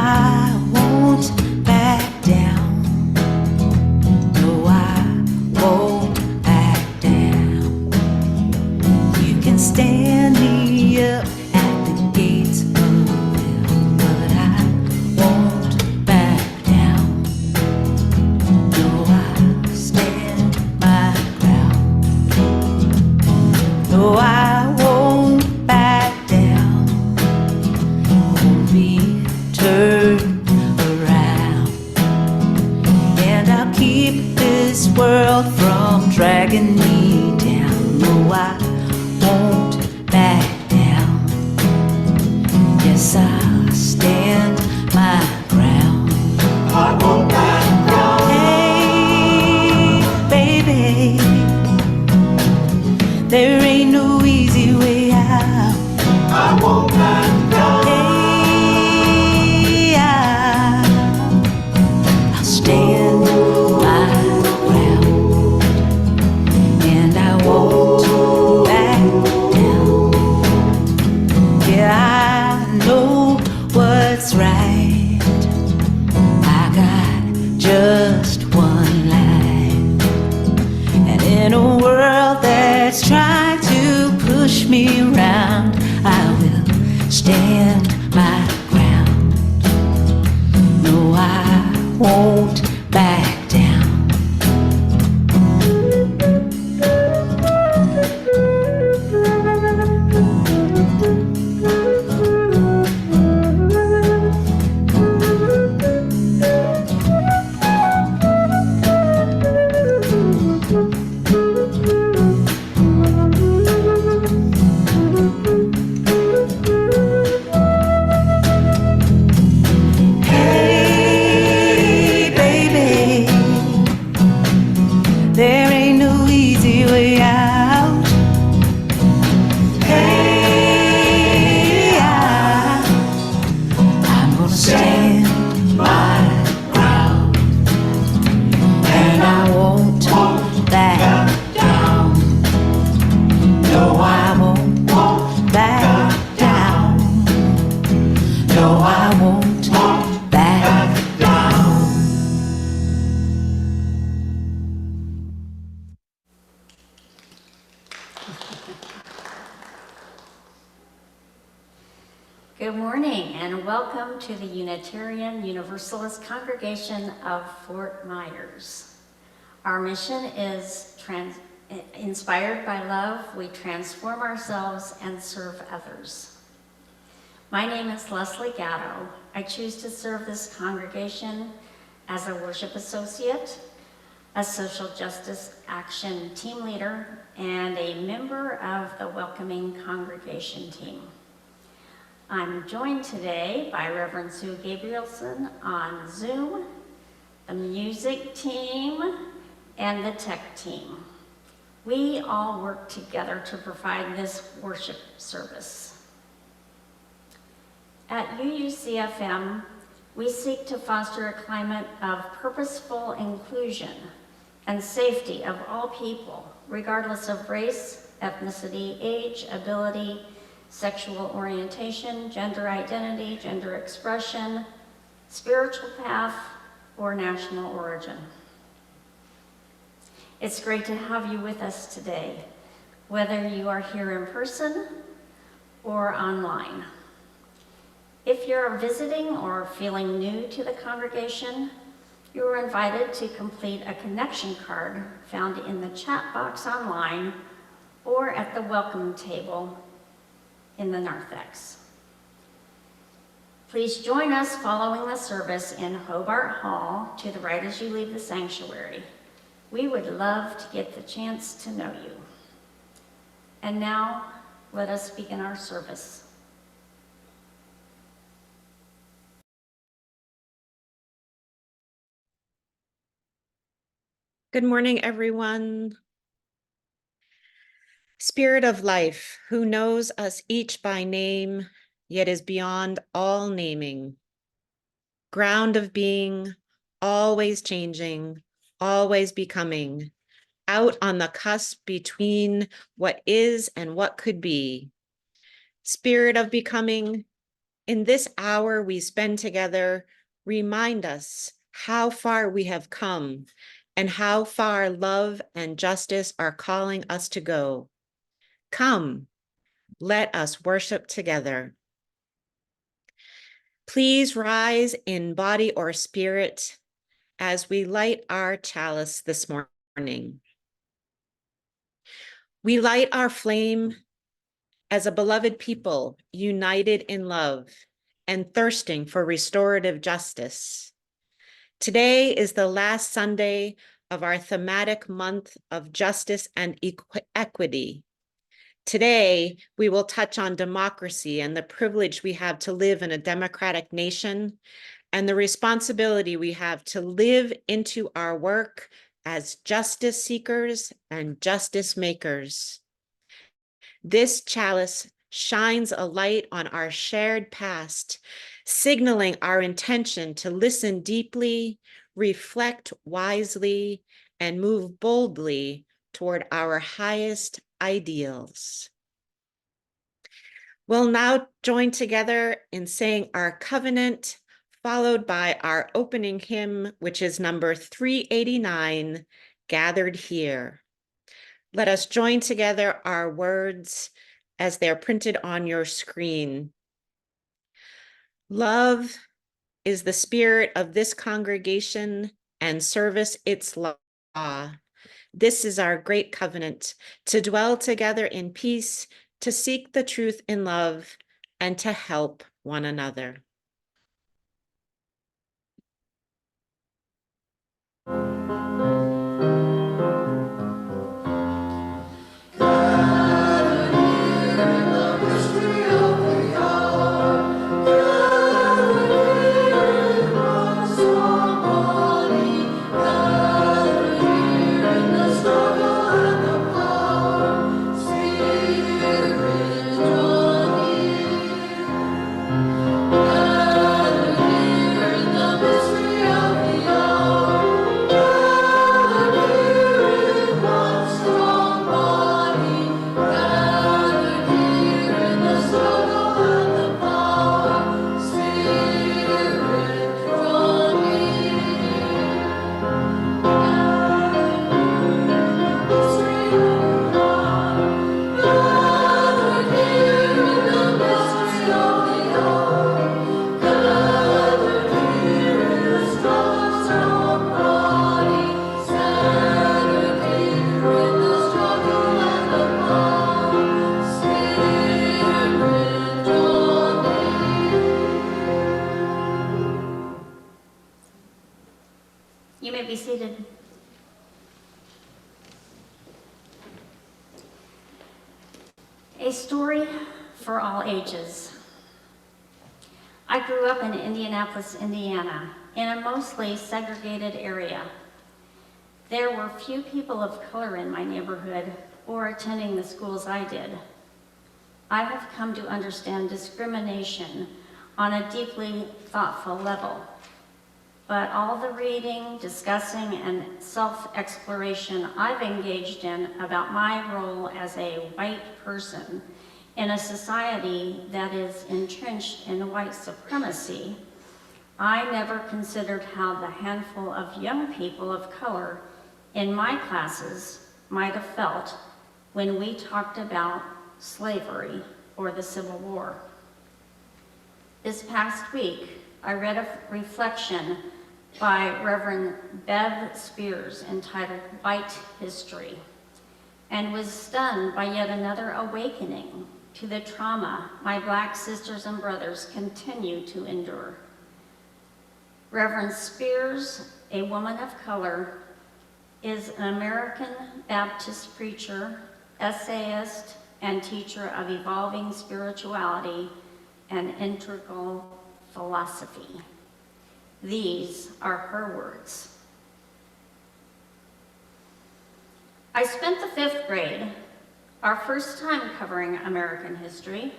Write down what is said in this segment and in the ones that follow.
I won't back down. No, I won't back down. You can stand me up at the gates of hell, but I won't back down. No, I stand my ground. No, I won't back down. Won't be turned around. And I'll keep this world from dragging me down. No, I won't back down. Yes, I'll stand my ground. I won't back down. Hey, baby, there ain't no easy way out. I won't back down. Hey, I'll stand my ground, and I won't back down. Yeah, I know what's right. I got just one life, and in a world that's trying to push me around, I will stand my ground. No, I won't back down. Hey, baby, there ain't no easy way out. Hey, I'm gonna stand my ground, and I won't back down. No, I won't back down. No, I won't back down. Good morning and welcome to the Unitarian Universalist Congregation of Fort Myers. Our mission is inspired by love, we transform ourselves and serve others. My name is Leslie Gatto. I choose to serve this congregation as a worship associate, a social justice action team leader, and a member of the welcoming congregation team. I'm joined today by Reverend Sue Gabrielson on Zoom, the music team, and the tech team. We all work together to provide this worship service. At UUCFM, we seek to foster a climate of purposeful inclusion and safety of all people, regardless of race, ethnicity, age, ability, sexual orientation, gender identity, gender expression, spiritual path, or national origin. It's great to have you with us today, whether you are here in person or online. If you're visiting or feeling new to the congregation, you are invited to complete a connection card found in the chat box online or at the welcome table in the narthex. Please join us following the service in Hobart Hall to the right as you leave the sanctuary. We would love to get the chance to know you. And now, let us begin our service. Good morning, everyone. Spirit of life, who knows us each by name, yet is beyond all naming. Ground of being, always changing, always becoming, out on the cusp between what is and what could be. Spirit of becoming, In this hour we spend together, remind us how far we have come and how far love and justice are calling us to go. Come, let us worship together. Please rise in body or spirit as we light our chalice this morning. We light our flame as a beloved people, united in love and thirsting for restorative justice. Today is the last Sunday of our thematic month of justice and equity. Today, we will touch on democracy and the privilege we have to live in a democratic nation and the responsibility we have to live into our work as justice seekers and justice makers. This chalice shines a light on our shared past, signaling our intention to listen deeply, reflect wisely, and move boldly toward our highest ideals. We'll now join together in saying our covenant, followed by our opening hymn, which is number 389, Gathered Here. Let us join together our words as they're printed on your screen. Love is the spirit of this congregation and service its law. This is our great covenant, to dwell together in peace, to seek the truth in love, and to help one another. You may be seated. A story for all ages. I grew up in Indianapolis, Indiana, in a mostly segregated area. There were few people of color in my neighborhood or attending the schools I did. I have come to understand discrimination on a deeply thoughtful level. But all the reading, discussing, and self-exploration I've engaged in about my role as a white person in a society that is entrenched in white supremacy, I never considered how the handful of young people of color in my classes might have felt when we talked about slavery or the Civil War. This past week, I read a reflection by Reverend Bev Spears entitled White History, and was stunned by yet another awakening to the trauma my Black sisters and brothers continue to endure. Reverend Spears, a woman of color, is an American Baptist preacher, essayist, and teacher of evolving spirituality and integral philosophy. These are her words. I spent the 5th grade, our first time covering American history,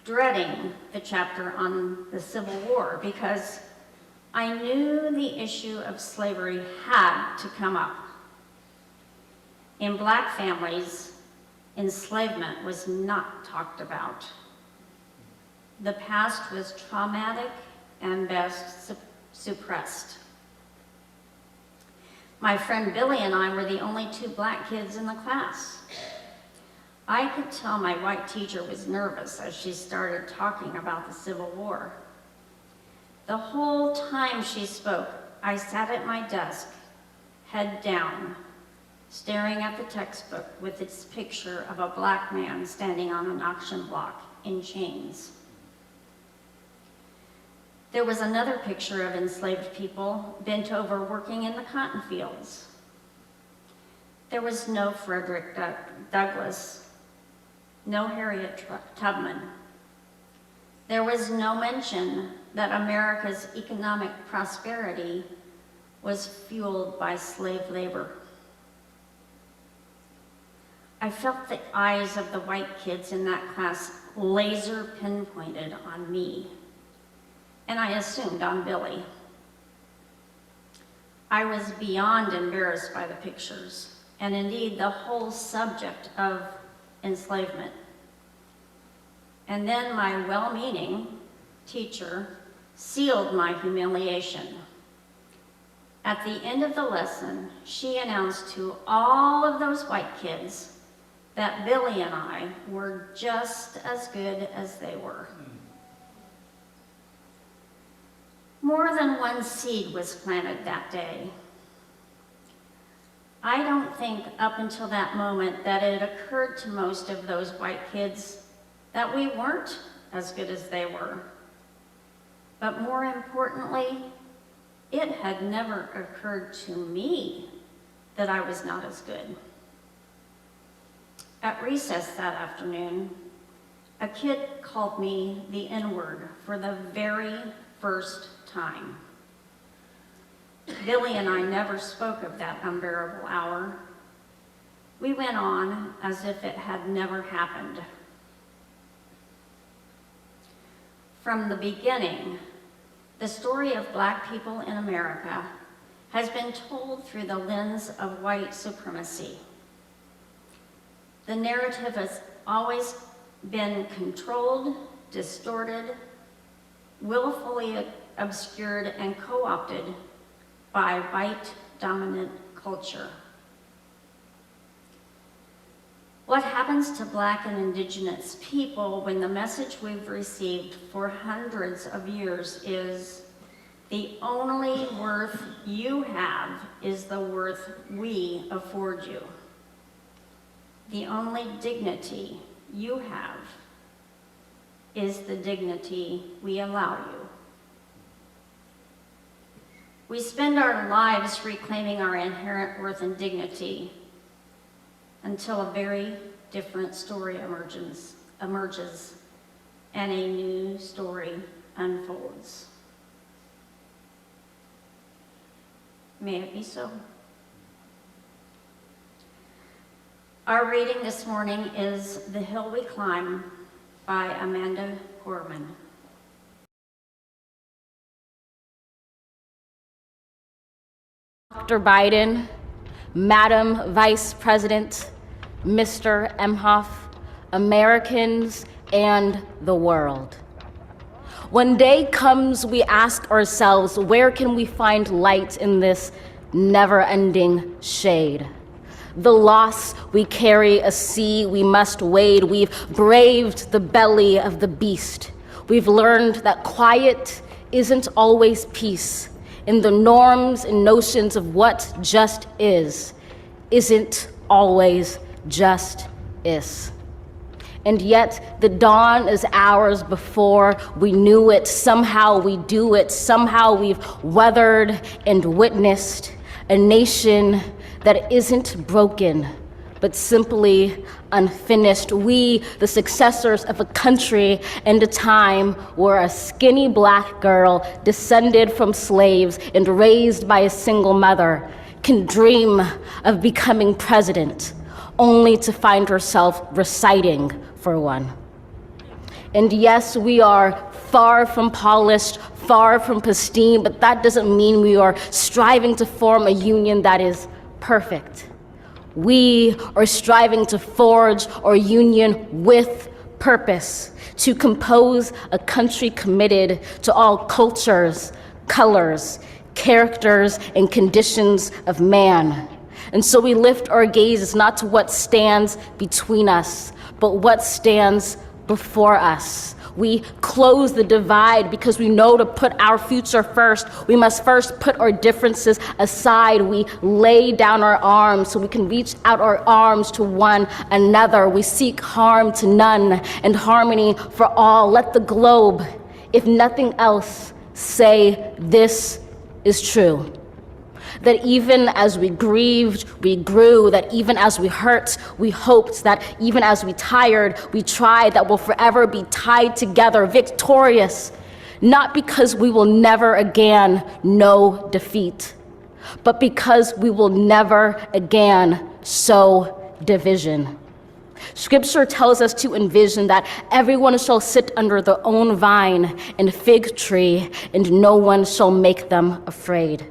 dreading the chapter on the Civil War because I knew the issue of slavery had to come up. In Black families, enslavement was not talked about. The past was traumatic and best suppressed. My friend Billy and I were the only 2 black kids in the class. I could tell my white teacher was nervous as she started talking about the Civil War. The whole time she spoke, I sat at my desk, head down, staring at the textbook with its picture of a black man standing on an auction block in chains. There was another picture of enslaved people bent over working in the cotton fields. There was no Frederick Douglass, no Harriet Tubman. There was no mention that America's economic prosperity was fueled by slave labor. I felt the eyes of the white kids in that class laser pinpointed on me, and I assumed on Billy. I was beyond embarrassed by the pictures, and indeed the whole subject of enslavement. And then my well-meaning teacher sealed my humiliation. At the end of the lesson, she announced to all of those white kids that Billy and I were just as good as they were. More than one seed was planted that day. I don't think up until that moment that it occurred to most of those white kids that we weren't as good as they were. But more importantly, it had never occurred to me that I was not as good. At recess that afternoon, a kid called me the N-word for the very first time. Billy and I never spoke of that unbearable hour. We went on as if it had never happened. From the beginning, the story of Black people in America has been told through the lens of white supremacy. The narrative has always been controlled, distorted, willfully obscured, and co-opted by white-dominant culture. What happens to Black and Indigenous people when the message we've received for hundreds of years is the only worth you have is the worth we afford you? The only dignity you have is the dignity we allow you. We spend our lives reclaiming our inherent worth and dignity until a very different story emerges and a new story unfolds. May it be so. Our reading this morning is The Hill We Climb by Amanda Gorman. Dr. Biden, Madam Vice President, Mr. Emhoff, Americans, and the world. When day comes, we ask ourselves, where can we find light in this never-ending shade? The loss we carry, a sea we must wade. We've braved the belly of the beast. We've learned that quiet isn't always peace. In the norms and notions of what just isn't always just is. And yet the dawn is ours before we knew it. Somehow we do it. Somehow we've weathered and witnessed a nation that isn't broken, but simply unfinished. We, the successors of a country and a time where a skinny Black girl descended from slaves and raised by a single mother can dream of becoming president, only to find herself reciting for one. And yes, we are far from polished, far from pristine, but that doesn't mean we are striving to form a union that is perfect. We are striving to forge our union with purpose, to compose a country committed to all cultures, colors, characters, and conditions of man. And so we lift our gazes not to what stands between us, but what stands before us. We close the divide because we know to put our future first, we must first put our differences aside. We lay down our arms so we can reach out our arms to one another. We seek harm to none and harmony for all. Let the globe, if nothing else, say this is true. That even as we grieved, we grew, that even as we hurt, we hoped, that even as we tired, we tried, that we'll forever be tied together, victorious, not because we will never again know defeat, but because we will never again sow division. Scripture tells us to envision that everyone shall sit under their own vine and fig tree, and no one shall make them afraid.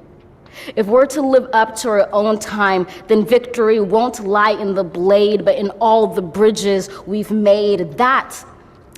If we're to live up to our own time, then victory won't lie in the blade, but in all the bridges we've made. That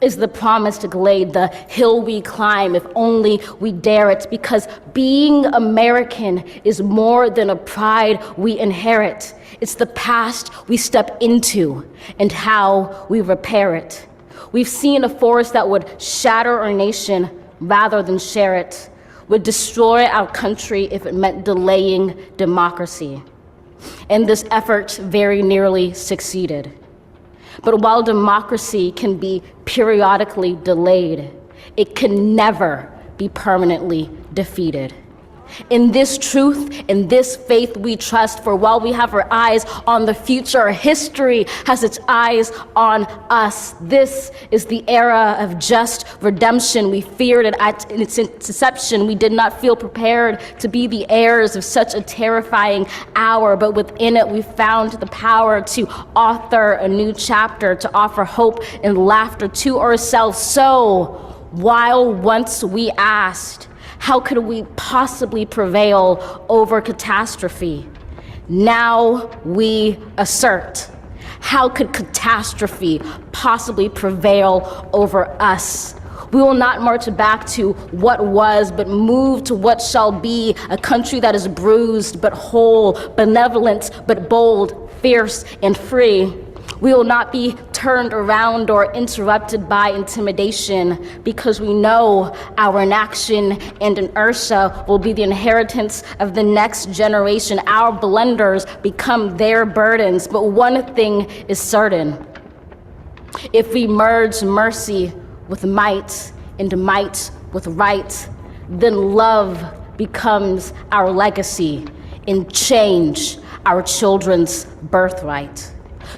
is the promised glade, the hill we climb, if only we dare it, because being American is more than a pride we inherit. It's the past we step into and how we repair it. We've seen a force that would shatter our nation rather than share it, would destroy our country if it meant delaying democracy. And this effort very nearly succeeded. But while democracy can be periodically delayed, it can never be permanently defeated. In this truth, in this faith we trust, for while we have our eyes on the future, history has its eyes on us. This is the era of just redemption. We feared it at its inception. We did not feel prepared to be the heirs of such a terrifying hour, but within it we found the power to author a new chapter, to offer hope and laughter to ourselves. So, while once we asked, how could we possibly prevail over catastrophe? Now we assert, how could catastrophe possibly prevail over us? We will not march back to what was, but move to what shall be, a country that is bruised but whole, benevolent but bold, fierce and free. We will not be turned around or interrupted by intimidation, because we know our inaction and inertia will be the inheritance of the next generation. Our blunders become their burdens, but one thing is certain. If we merge mercy with might and might with right, then love becomes our legacy and change our children's birthright.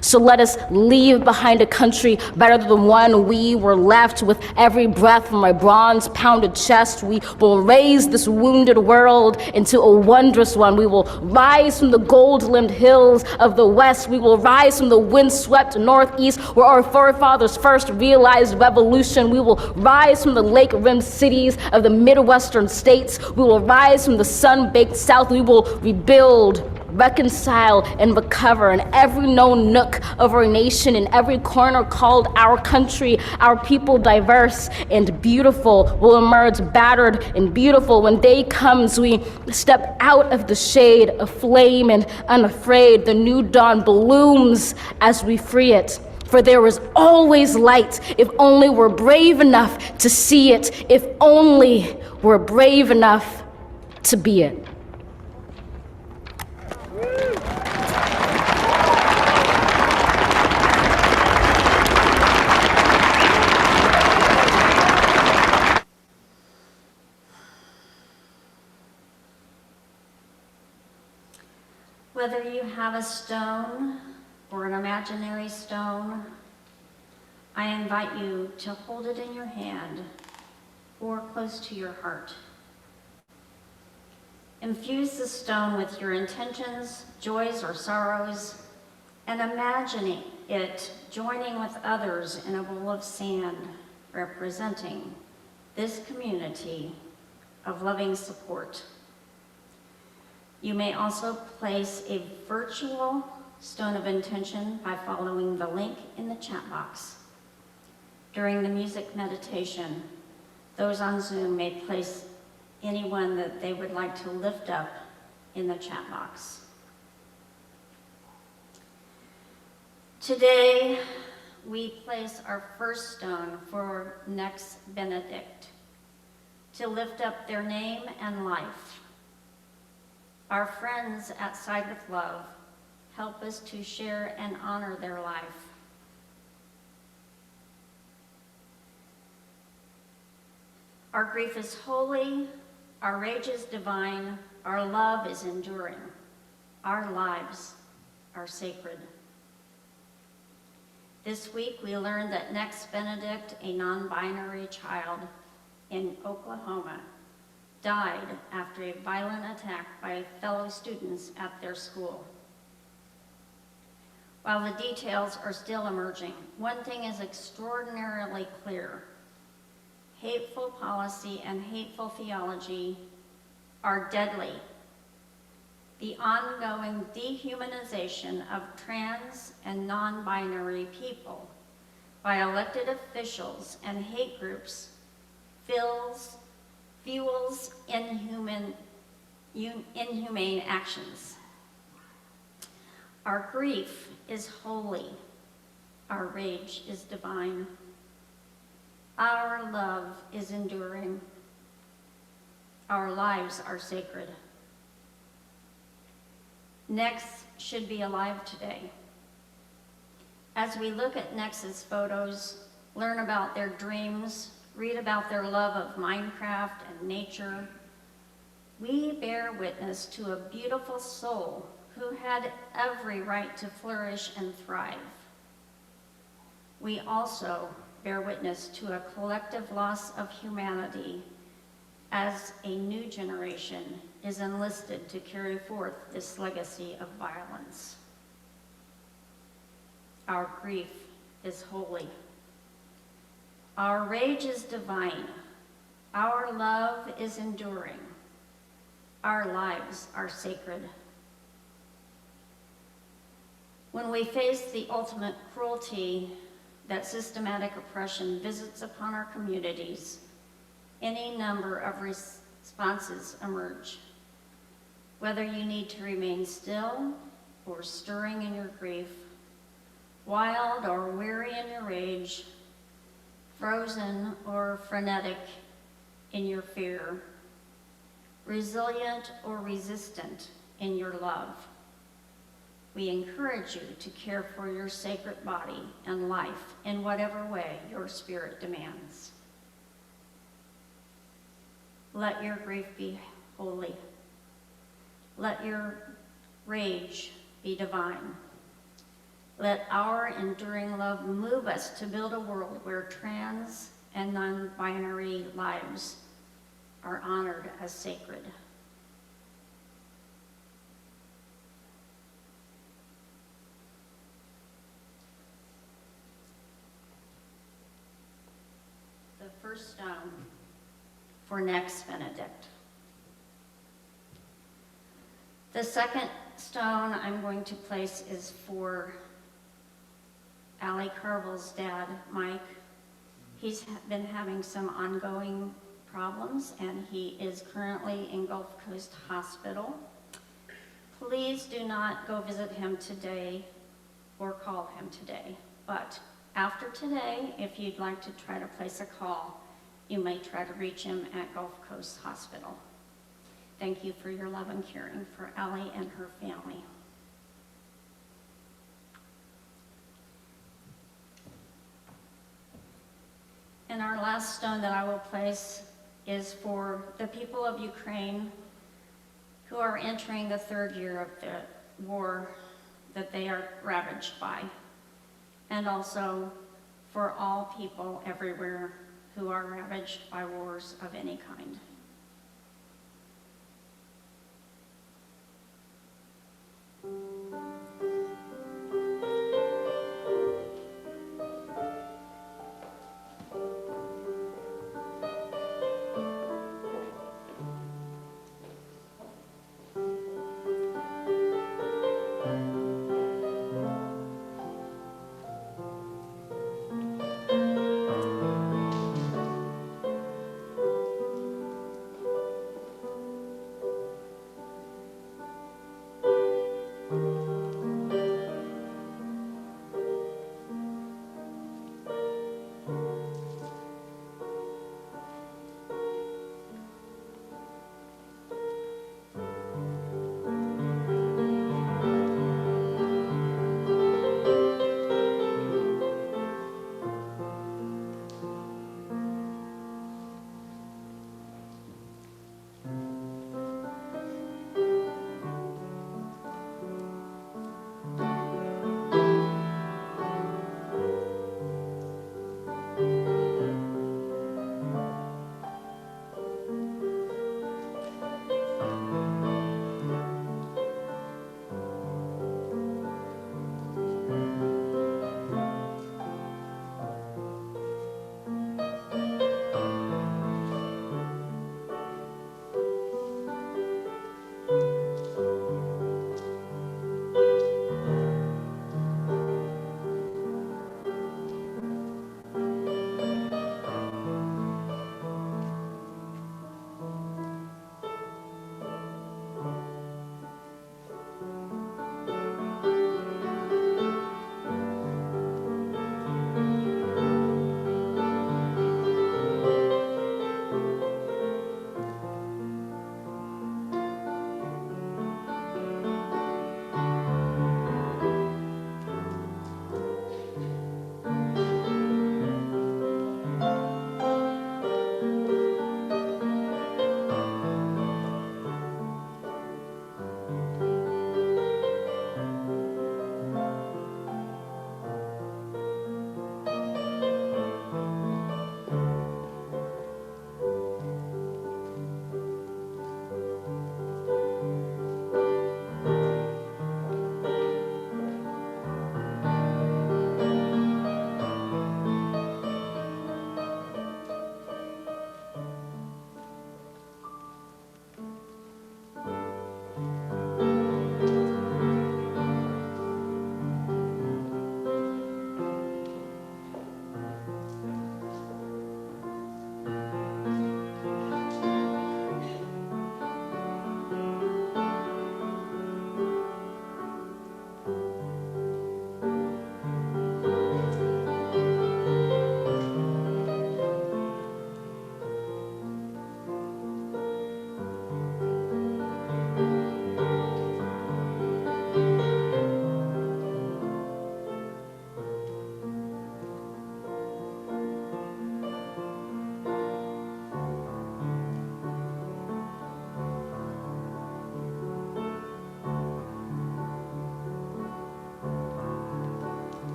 So let us leave behind a country better than the one we were left. With every breath from my bronze-pounded chest, we will raise this wounded world into a wondrous one. We will rise from the gold-limbed hills of the west. We will rise from the wind-swept northeast, where our forefathers first realized revolution. We will rise from the lake-rimmed cities of the Midwestern states. We will rise from the sun-baked south. We will rebuild, reconcile, and recover in every known nook of our nation, in every corner called our country. Our people, diverse and beautiful, will emerge battered and beautiful. When day comes, we step out of the shade, aflame and unafraid. The new dawn blooms as we free it. For there is always light, if only we're brave enough to see it, if only we're brave enough to be it. Whether you have a stone or an imaginary stone, I invite you to hold it in your hand or close to your heart. Infuse the stone with your intentions, joys, or sorrows, and imagining it joining with others in a bowl of sand, representing this community of loving support. You may also place a virtual stone of intention by following the link in the chat box. During the music meditation, those on Zoom may place anyone that they would like to lift up in the chat box. Today, we place our first stone for next Benedict, to lift up their name and life. Our friends at Side with Love help us to share and honor their life. Our grief is holy, our rage is divine, our love is enduring, our lives are sacred. This week, we learned that next Benedict, a non-binary child in Oklahoma, died after a violent attack by fellow students at their school. While the details are still emerging, one thing is extraordinarily clear. Hateful policy and hateful theology are deadly. The ongoing dehumanization of trans and non-binary people by elected officials and hate groups fuels inhumane actions. Our grief is holy. Our rage is divine. Our love is enduring. Our lives are sacred. Next should be alive today. As we look at Next's photos, learn about their dreams, read about their love of Minecraft and nature, we bear witness to a beautiful soul who had every right to flourish and thrive. We also bear witness to a collective loss of humanity as a new generation is enlisted to carry forth this legacy of violence. Our grief is holy. Our rage is divine. Our love is enduring. Our lives are sacred. When we face the ultimate cruelty that systematic oppression visits upon our communities, any number of responses emerge. Whether you need to remain still or stirring in your grief, wild or weary in your rage, frozen or frenetic in your fear, resilient or resistant in your love, we encourage you to care for your sacred body and life in whatever way your spirit demands. Let your grief be holy. Let your rage be divine. Let our enduring love move us to build a world where trans and non-binary lives are honored as sacred. The first stone for next Benedict. The second stone I'm going to place is for Allie Carvel's dad, Mike. He's been having some ongoing problems and he is currently in Gulf Coast Hospital. Please do not go visit him today or call him today, but after today, if you'd like to try to place a call, you may try to reach him at Gulf Coast Hospital. Thank you for your love and caring for Allie and her family. And our last stone that I will place is for the people of Ukraine who are entering the third year of the war that they are ravaged by, and also for all people everywhere who are ravaged by wars of any kind.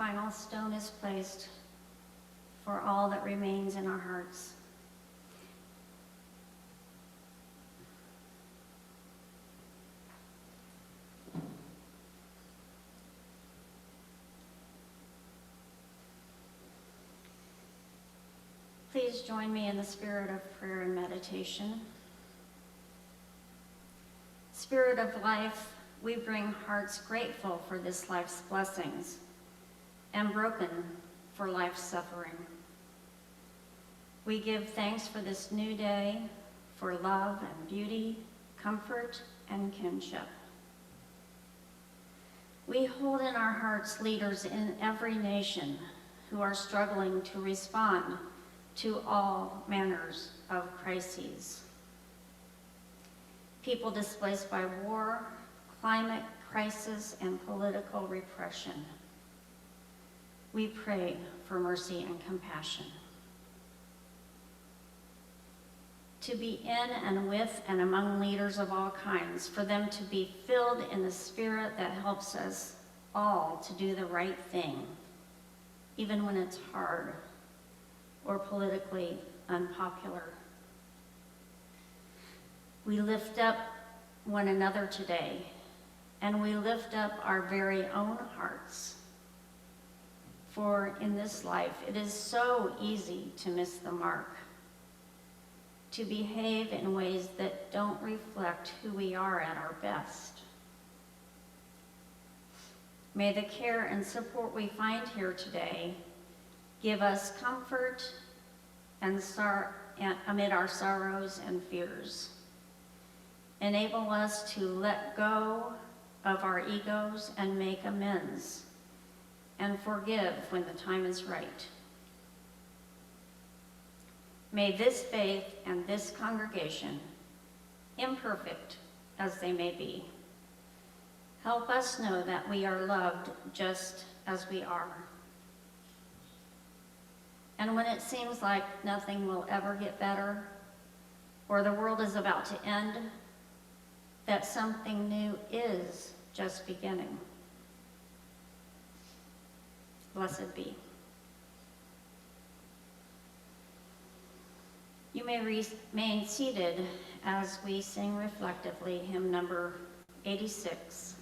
final stone is placed for all that remains in our hearts. Please join me in the spirit of prayer and meditation. Spirit of life, we bring hearts grateful for this life's blessings and broken for life's suffering. We give thanks for this new day, for love and beauty, comfort and kinship. We hold in our hearts leaders in every nation who are struggling to respond to all manners of crises. People displaced by war, climate crisis, and political repression. We pray for mercy and compassion. To be in and with and among leaders of all kinds, for them to be filled in the spirit that helps us all to do the right thing, even when it's hard or politically unpopular. We lift up one another today, and we lift up our very own hearts. For in this life, it is so easy to miss the mark, to behave in ways that don't reflect who we are at our best. May the care and support we find here today give us comfort and amid our sorrows and fears. Enable us to let go of our egos and make amends and forgive when the time is right. May this faith and this congregation, imperfect as they may be, help us know that we are loved just as we are. And when it seems like nothing will ever get better, or the world is about to end, that something new is just beginning. Blessed be. You may remain seated as we sing reflectively hymn number 86,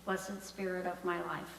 Blessed Spirit of My Life.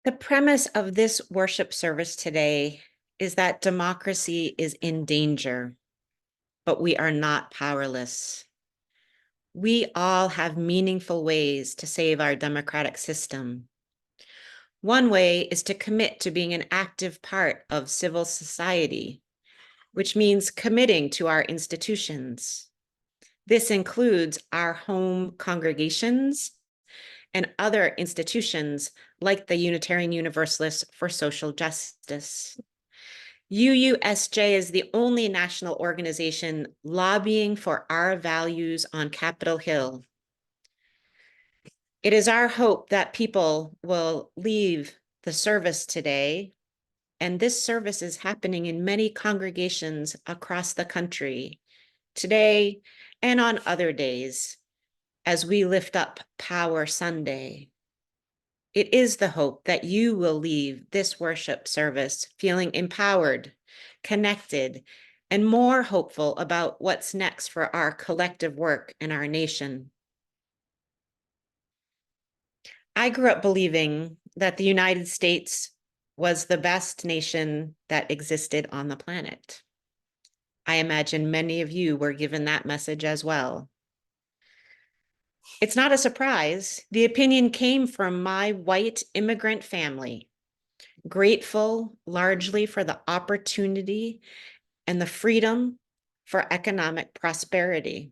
The premise of this worship service today is that democracy is in danger, but we are not powerless. We all have meaningful ways to save our democratic system. One way is to commit to being an active part of civil society, which means committing to our institutions. This includes our home congregations and other institutions like the Unitarian Universalists for Social Justice. UUSJ is the only national organization lobbying for our values on Capitol Hill. It is our hope that people will leave the service today, and this service is happening in many congregations across the country today and on other days as we lift up Power Sunday. It is the hope that you will leave this worship service feeling empowered, connected, and more hopeful about what's next for our collective work in our nation. I grew up believing that the United States was the best nation that existed on the planet. I imagine many of you were given that message as well. It's not a surprise. The opinion came from my white immigrant family, grateful largely for the opportunity and the freedom for economic prosperity.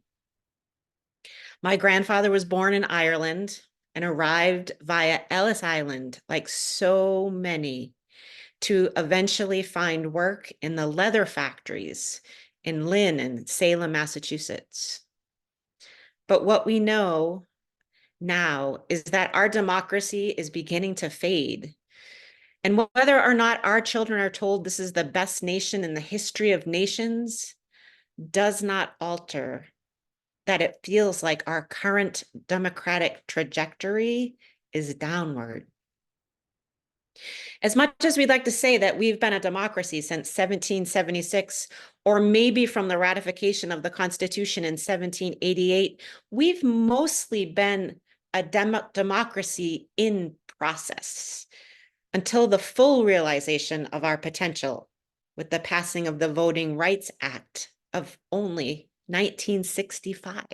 My grandfather was born in Ireland and arrived via Ellis Island, like so many, to eventually find work in the leather factories in Lynn and Salem, Massachusetts. But what we know now is that our democracy is beginning to fade. And whether or not our children are told this is the best nation in the history of nations does not alter that it feels like our current democratic trajectory is downward. As much as we'd like to say that we've been a democracy since 1776, or maybe from the ratification of the Constitution in 1788, we've mostly been a democracy in process until the full realization of our potential with the passing of the Voting Rights Act of only 1965.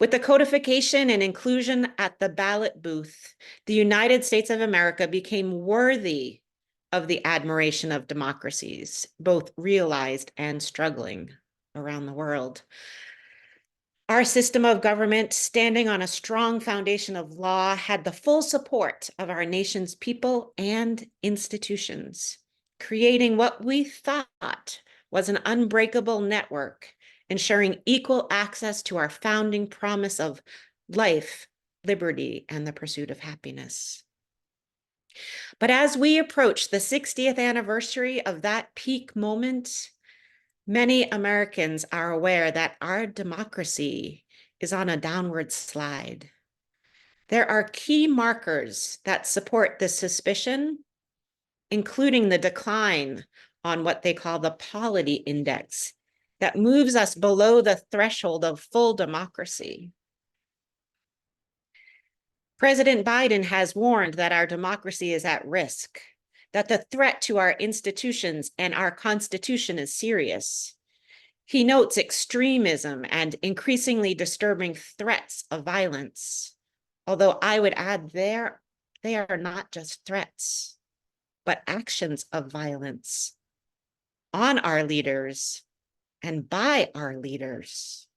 With the codification and inclusion at the ballot booth, the United States of America became worthy of the admiration of democracies, both realized and struggling around the world. Our system of government, standing on a strong foundation of law, had the full support of our nation's people and institutions, creating what we thought was an unbreakable network, ensuring equal access to our founding promise of life, liberty, and the pursuit of happiness. But as we approach the 60th anniversary of that peak moment, many Americans are aware that our democracy is on a downward slide. There are key markers that support this suspicion, including the decline on what they call the polity index, that moves us below the threshold of full democracy. President Biden has warned that our democracy is at risk, that the threat to our institutions and our Constitution is serious. He notes extremism and increasingly disturbing threats of violence, although I would add they are not just threats, but actions of violence on our leaders and by our leaders.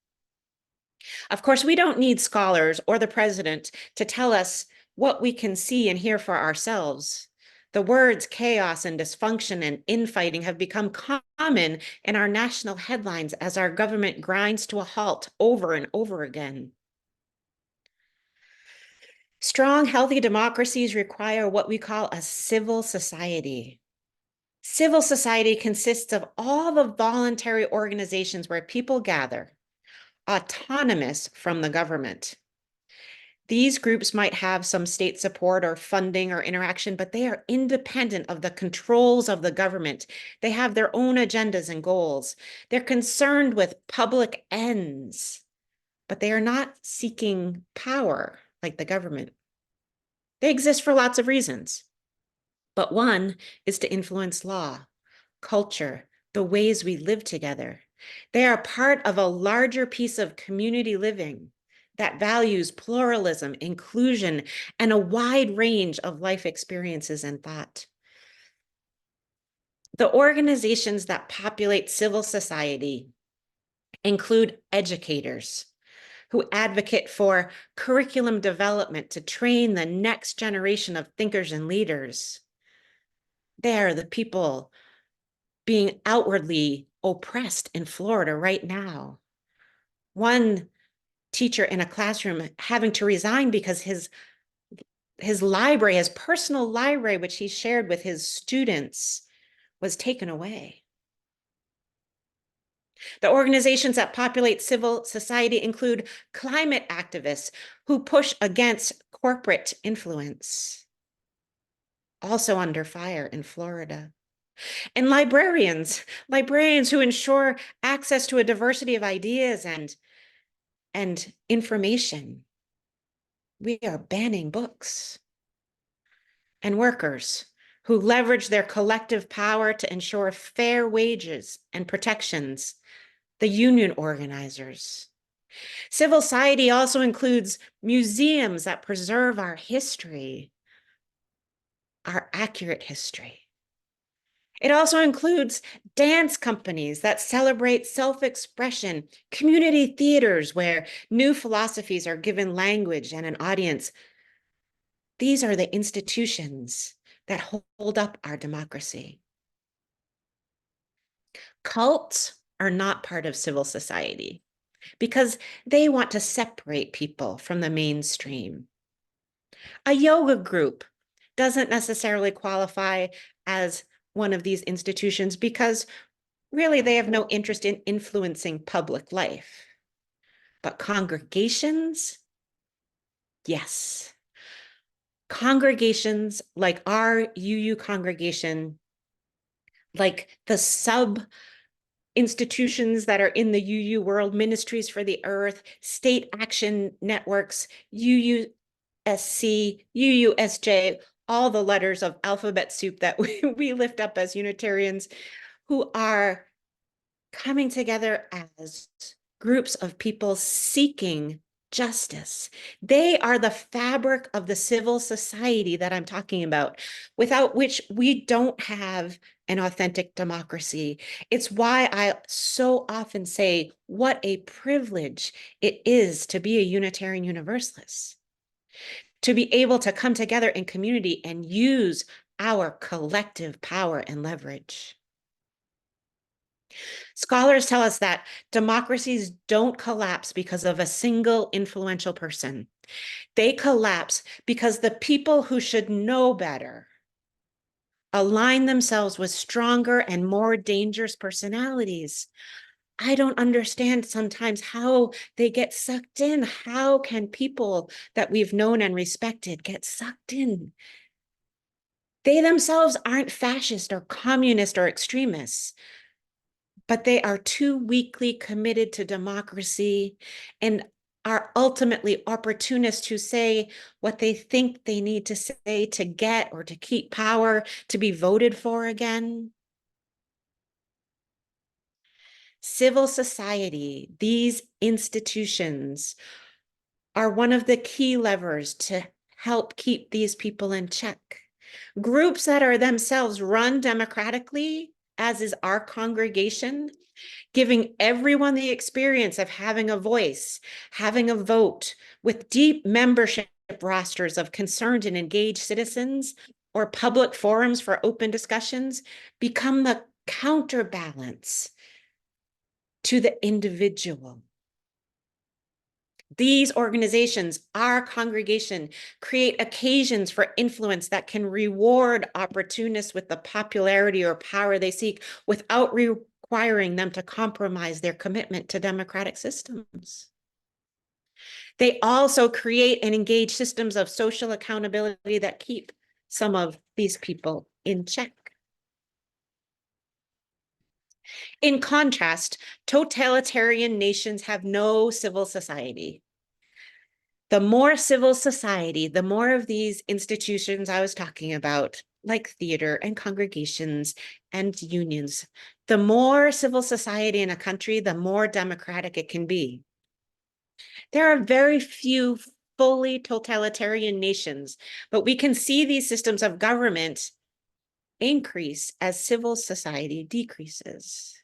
Of course, we don't need scholars or the president to tell us what we can see and hear for ourselves. The words chaos and dysfunction and infighting have become common in our national headlines as our government grinds to a halt over and over again. Strong, healthy democracies require what we call a civil society. Civil society consists of all the voluntary organizations where people gather, autonomous from the government. These groups might have some state support or funding or interaction, but they are independent of the controls of the government. They have their own agendas and goals. They're concerned with public ends, but they are not seeking power like the government. They exist for lots of reasons, but one is to influence law, culture, the ways we live together. They are part of a larger piece of community living that values pluralism, inclusion, and a wide range of life experiences and thought. The organizations that populate civil society include educators, who advocate for curriculum development to train the next generation of thinkers and leaders. They're the people being outwardly oppressed in Florida right now. One teacher in a classroom having to resign because his library, his personal library, which he shared with his students, was taken away. The organizations that populate civil society include climate activists who push against corporate influence, also under fire in Florida. And librarians who ensure access to a diversity of ideas and information. We are banning books. And workers who leverage their collective power to ensure fair wages and protections, the union organizers. Civil society also includes museums that preserve our history, our accurate history. It also includes dance companies that celebrate self-expression, community theaters where new philosophies are given language and an audience. These are the institutions that hold up our democracy. Cults are not part of civil society because they want to separate people from the mainstream. A yoga group doesn't necessarily qualify as one of these institutions because really they have no interest in influencing public life. But congregations, yes. Congregations like our UU congregation, like the sub institutions that are in the UU world, Ministries for the Earth, State Action Networks, UUSC, UUSJ, all the letters of alphabet soup that we lift up as Unitarians, who are coming together as groups of people seeking justice. They are the fabric of the civil society that I'm talking about, without which we don't have an authentic democracy. It's why I so often say what a privilege it is to be a Unitarian Universalist, to be able to come together in community and use our collective power and leverage. Scholars tell us that democracies don't collapse because of a single influential person. They collapse because the people who should know better align themselves with stronger and more dangerous personalities. I don't understand sometimes how they get sucked in. How can people that we've known and respected get sucked in? They themselves aren't fascist or communist or extremists, but they are too weakly committed to democracy and are ultimately opportunists who say what they think they need to say to get or to keep power, to be voted for again. Civil society, these institutions, are one of the key levers to help keep these people in check. Groups that are themselves run democratically, as is our congregation, giving everyone the experience of having a voice, having a vote, with deep membership rosters of concerned and engaged citizens, or public forums for open discussions, become the counterbalance to the individual. These organizations, our congregation, create occasions for influence that can reward opportunists with the popularity or power they seek without requiring them to compromise their commitment to democratic systems. They also create and engage systems of social accountability that keep some of these people in check. In contrast, totalitarian nations have no civil society. The more civil society, the more of these institutions I was talking about, like theater and congregations and unions, the more civil society in a country, the more democratic it can be. There are very few fully totalitarian nations, but we can see these systems of government increase as civil society decreases.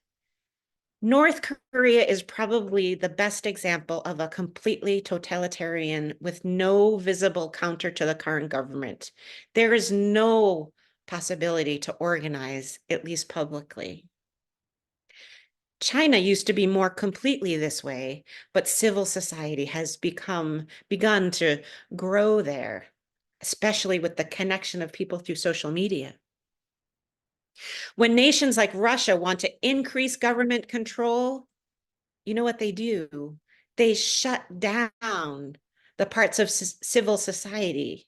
North Korea is probably the best example of a completely totalitarian with no visible counter to the current government. There is no possibility to organize, at least publicly. China used to be more completely this way, but civil society has begun to grow there, especially with the connection of people through social media. When nations like Russia want to increase government control, you know what they do? They shut down the parts of civil society.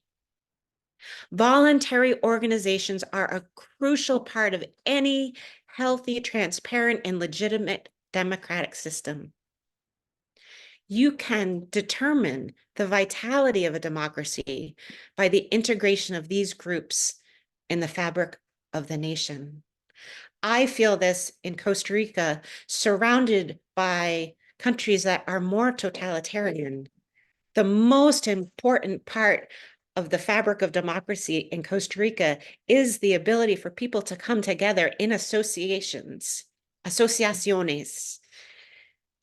Voluntary organizations are a crucial part of any healthy, transparent, and legitimate democratic system. You can determine the vitality of a democracy by the integration of these groups in the fabric of the nation. I feel this in Costa Rica, surrounded by countries that are more totalitarian. The most important part of the fabric of democracy in Costa Rica is the ability for people to come together in associaciones,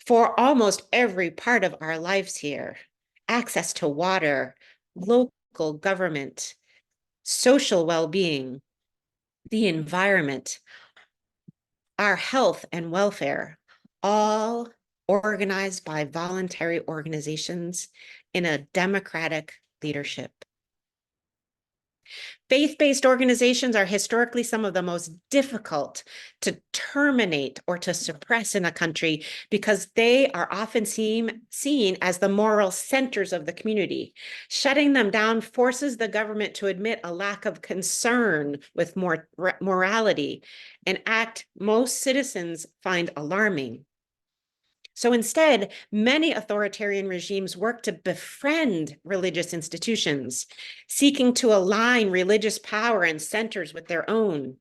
for almost every part of our lives here. Access to water, local government, social well-being, the environment, our health and welfare, all organized by voluntary organizations in a democratic leadership. Faith-based organizations are historically some of the most difficult to terminate or to suppress in a country because they are often seen as the moral centers of the community. Shutting them down forces the government to admit a lack of concern with morality, an act most citizens find alarming. So instead, many authoritarian regimes work to befriend religious institutions, seeking to align religious power and centers with their own.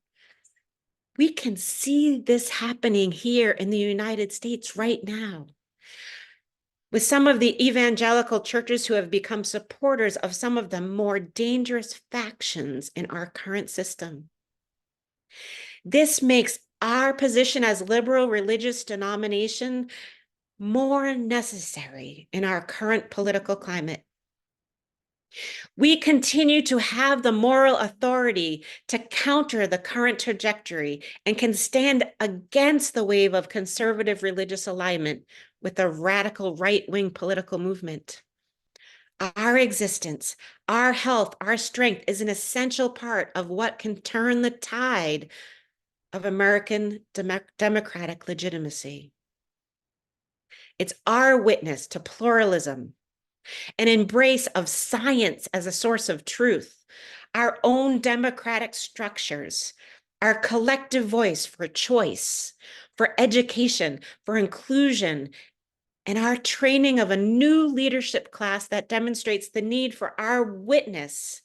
We can see this happening here in the United States right now, with some of the evangelical churches who have become supporters of some of the more dangerous factions in our current system. This makes our position as liberal religious denomination more necessary in our current political climate. We continue to have the moral authority to counter the current trajectory and can stand against the wave of conservative religious alignment with a radical right-wing political movement. Our existence, our health, our strength is an essential part of what can turn the tide of American democratic legitimacy. It's our witness to pluralism, an embrace of science as a source of truth, our own democratic structures, our collective voice for choice, for education, for inclusion, and our training of a new leadership class that demonstrates the need for our witness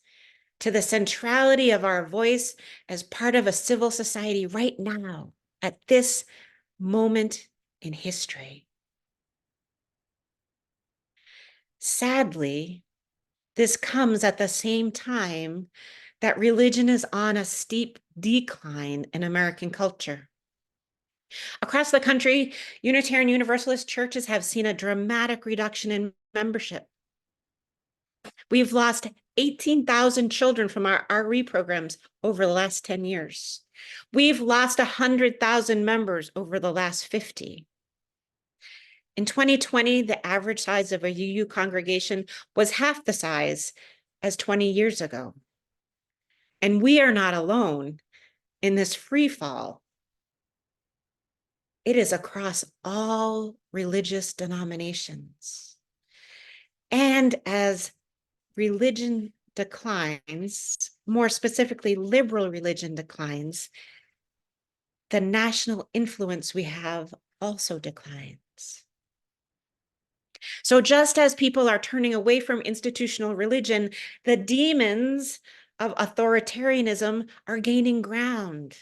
to the centrality of our voice as part of a civil society right now, at this moment in history. Sadly, this comes at the same time that religion is on a steep decline in American culture. Across the country, Unitarian Universalist churches have seen a dramatic reduction in membership. We've lost 18,000 children from our RE programs over the last 10 years. We've lost 100,000 members over the last 50. In 2020, the average size of a UU congregation was half the size as 20 years ago. And we are not alone in this free fall. It is across all religious denominations. And as religion declines, more specifically liberal religion declines, the national influence we have also declines. So just as people are turning away from institutional religion, the demons of authoritarianism are gaining ground.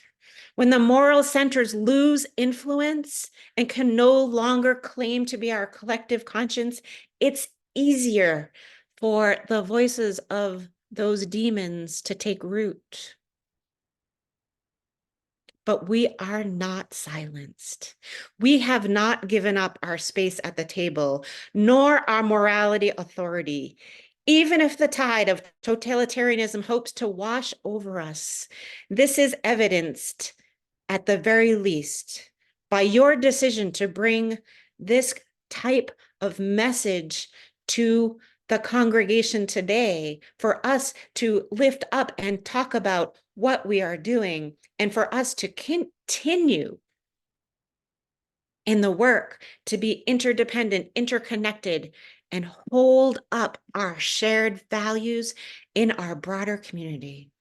When the moral centers lose influence and can no longer claim to be our collective conscience, it's easier for the voices of those demons to take root. but we are not silenced. We have not given up our space at the table, nor our morality authority. Even if the tide of totalitarianism hopes to wash over us, this is evidenced, at the very least, by your decision to bring this type of message to the congregation today, for us to lift up and talk about what we are doing, and for us to continue in the work to be interdependent, interconnected, and hold up our shared values in our broader community.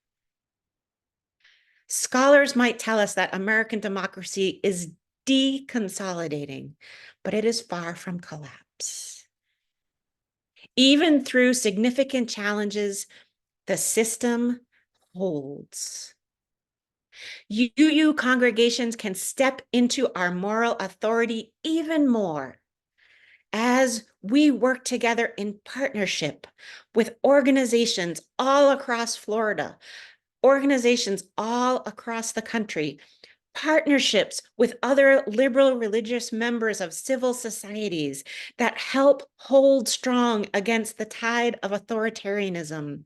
Scholars might tell us that American democracy is deconsolidating, but it is far from collapse. Even through significant challenges, the system holds. UU congregations can step into our moral authority even more as we work together in partnership with organizations all across Florida, organizations all across the country, partnerships with other liberal religious members of civil societies that help hold strong against the tide of authoritarianism.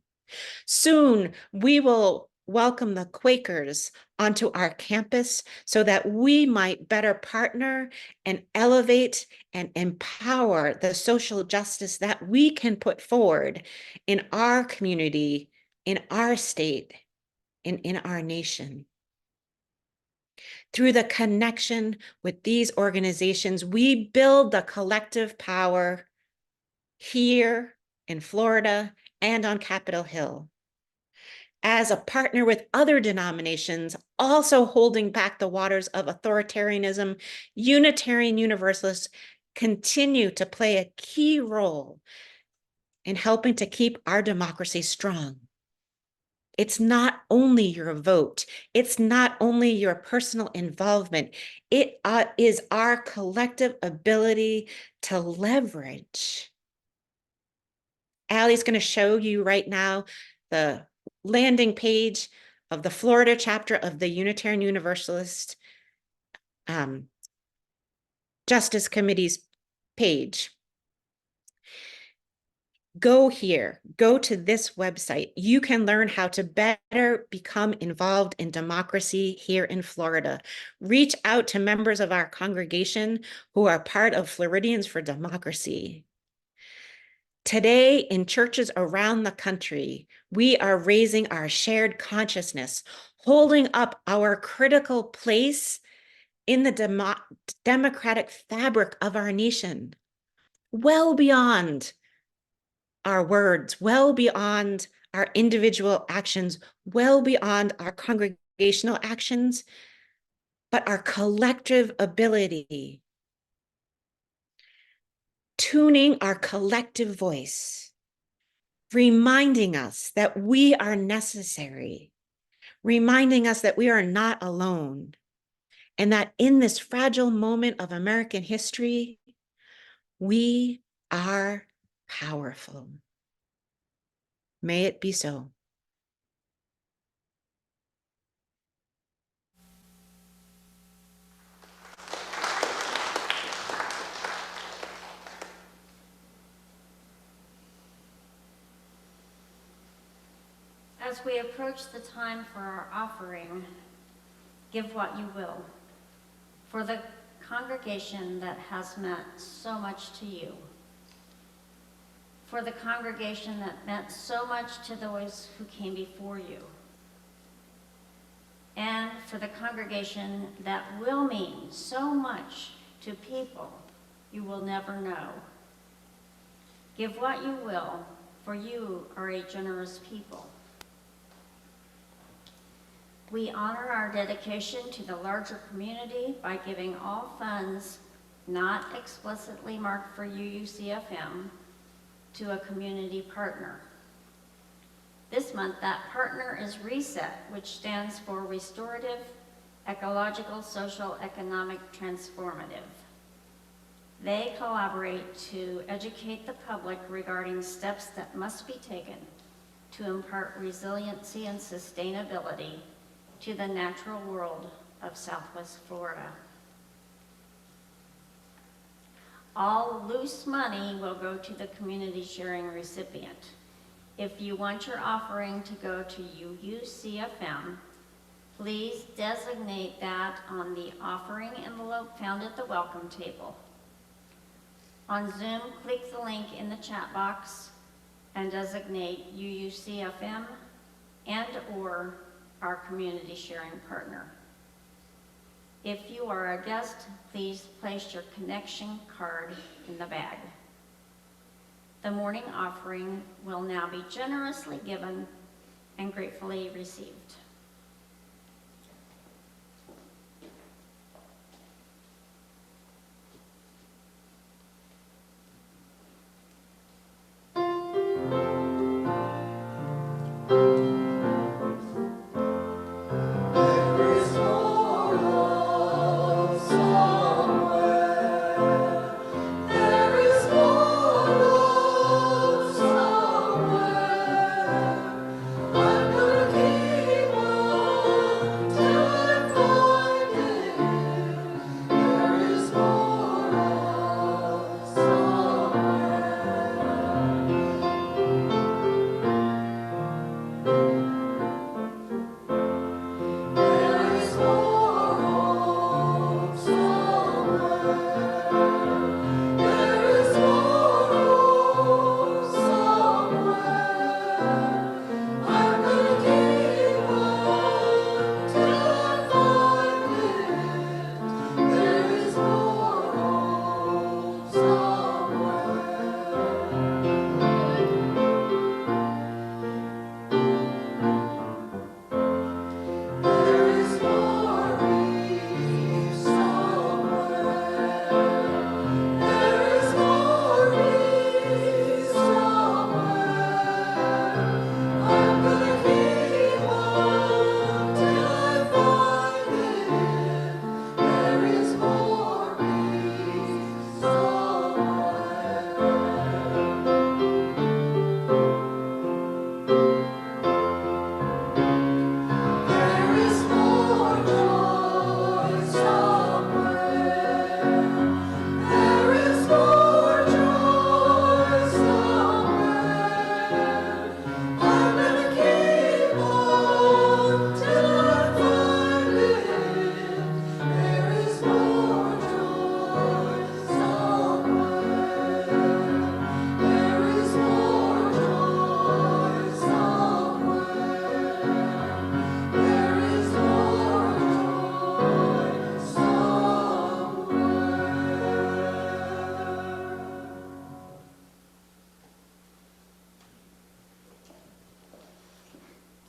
Soon, we will welcome the Quakers onto our campus so that we might better partner and elevate and empower the social justice that we can put forward in our community, in our state, and in our nation. Through the connection with these organizations, we build the collective power here in Florida and on Capitol Hill. As a partner with other denominations, also holding back the waters of authoritarianism, Unitarian Universalists continue to play a key role in helping to keep our democracy strong. It's not only your vote. It's not only your personal involvement. It is our collective ability to leverage. Allie's going to show you right now the landing page of the Florida chapter of the Unitarian Universalist Justice Committee's page. Go here, go to this website. You can learn how to better become involved in democracy here in Florida. Reach out to members of our congregation who are part of Floridians for Democracy. Today, in churches around the country, we are raising our shared consciousness, holding up our critical place in the democratic fabric of our nation, well beyond our words, well beyond our individual actions, well beyond our congregational actions, but our collective ability, tuning our collective voice, reminding us that we are necessary, reminding us that we are not alone, and that in this fragile moment of American history, we are powerful. May it be so. As we approach the time for our offering, give what you will. For the congregation that has meant so much to you. For the congregation that meant so much to those who came before you. And for the congregation that will mean so much to people you will never know. Give what you will, for you are a generous people. We honor our dedication to the larger community by giving all funds not explicitly marked for UUCFM to a community partner. This month, that partner is RESET, which stands for Restorative, Ecological, Social, Economic, Transformative. They collaborate to educate the public regarding steps that must be taken to impart resiliency and sustainability to the natural world of Southwest Florida. All loose money will go to the community sharing recipient. If you want your offering to go to UUCFM, please designate that on the offering envelope found at the welcome table. On Zoom, click the link in the chat box and designate UUCFM and/or our community sharing partner. If you are a guest, please place your connection card in the bag. The morning offering will now be generously given and gratefully received.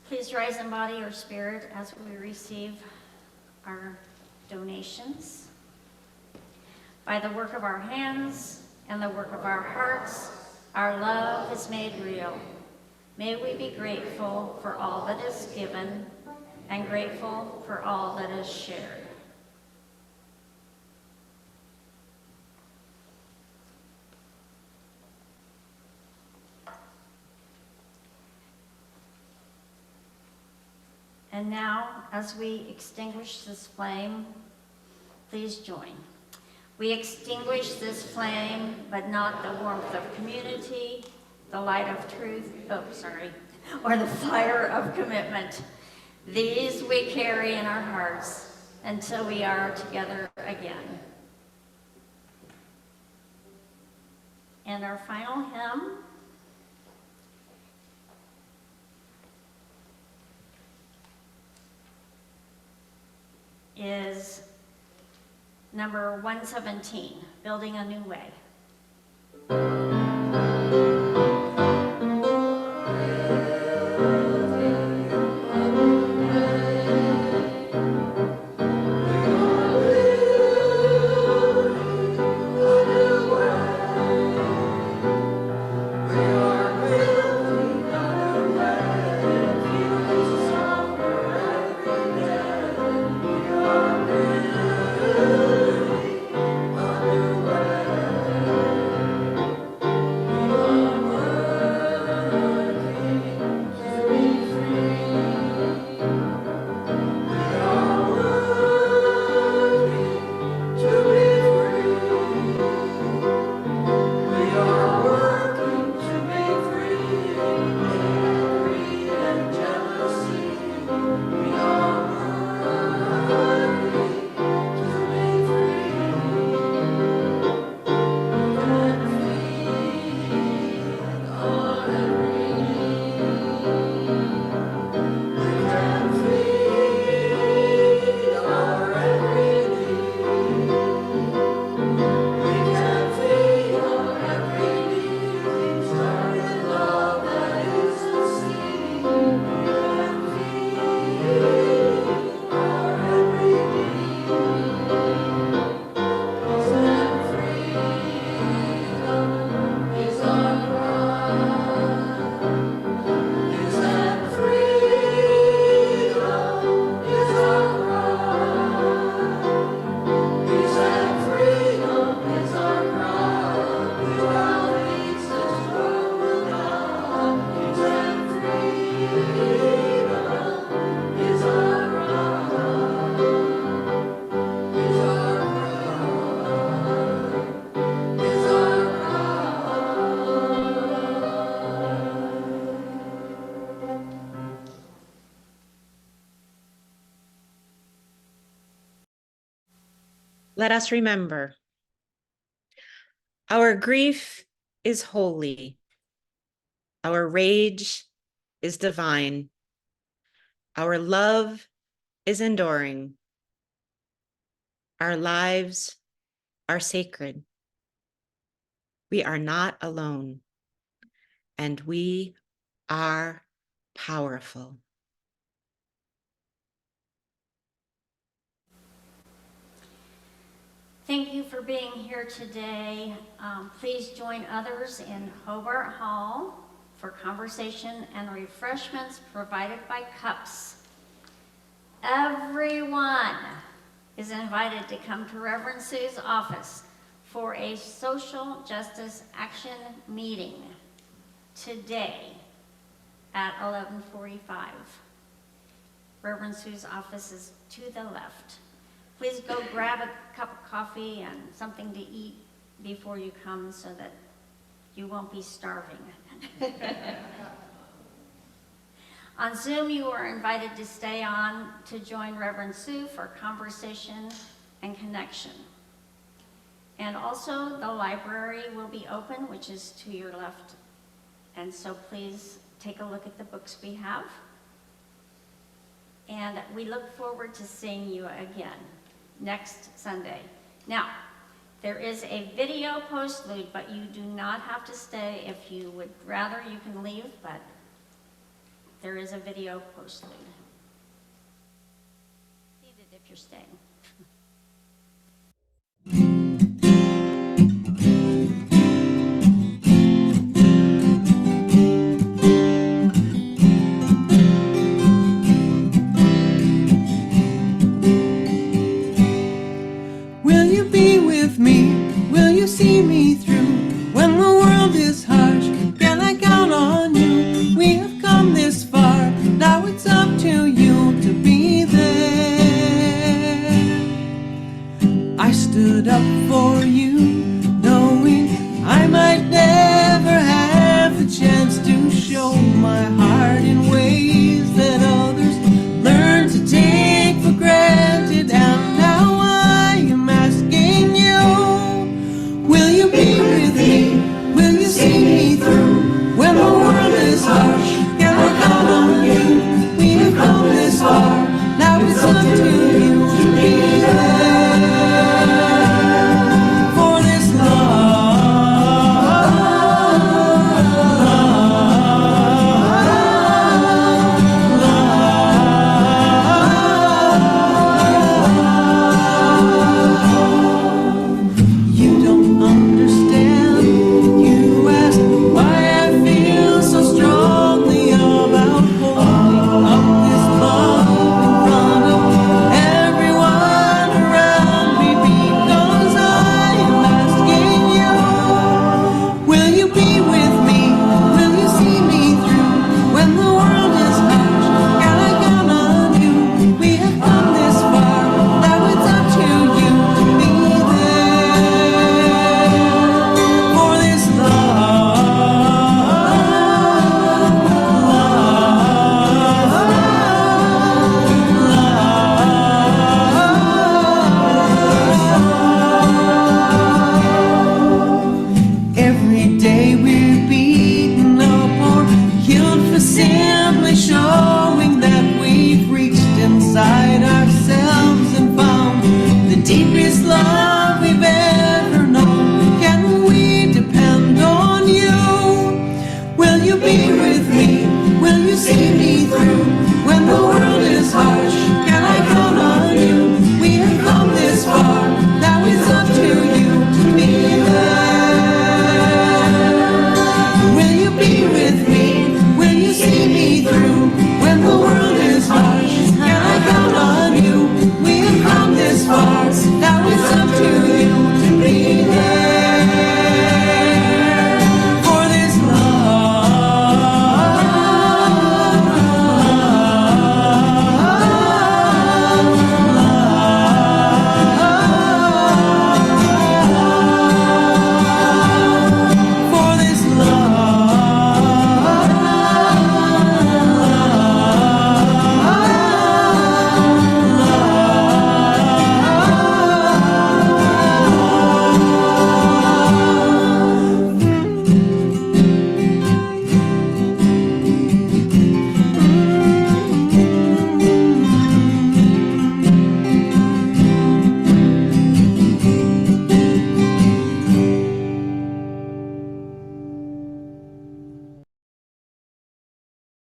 Please rise in body or spirit as we receive our donations. By the work of our hands and the work of our hearts, our love is made real. May we be grateful for all that is given and grateful for all that is shared. And now, as we extinguish this flame, please join. We extinguish this flame, but not the warmth of community, the light of truth, or the fire of commitment. These we carry in our hearts until we are together again. And our final hymn is number 117, Building a New Way. We're let us remember. Our grief is holy. Our rage is divine. Our love is enduring. Our lives are sacred. We are not alone, and we are powerful. Thank you for being here today. Please join others in Hobart Hall for conversation and refreshments provided by Cups. Everyone is invited to come to Reverend Sue's office for a social justice action meeting today at 11:45. Reverend Sue's office is to the left. Please go grab a cup of coffee and something to eat before you come so that you won't be starving. On Zoom, you are invited to stay on to join Reverend Sue for conversation and connection. And also, the library will be open, which is to your left. And so please take a look at the books we have. And we look forward to seeing you again next Sunday. Now, there is a video postlude, but you do not have to stay. If you would rather, you can leave, but there is a video postlude. Seated if you're staying.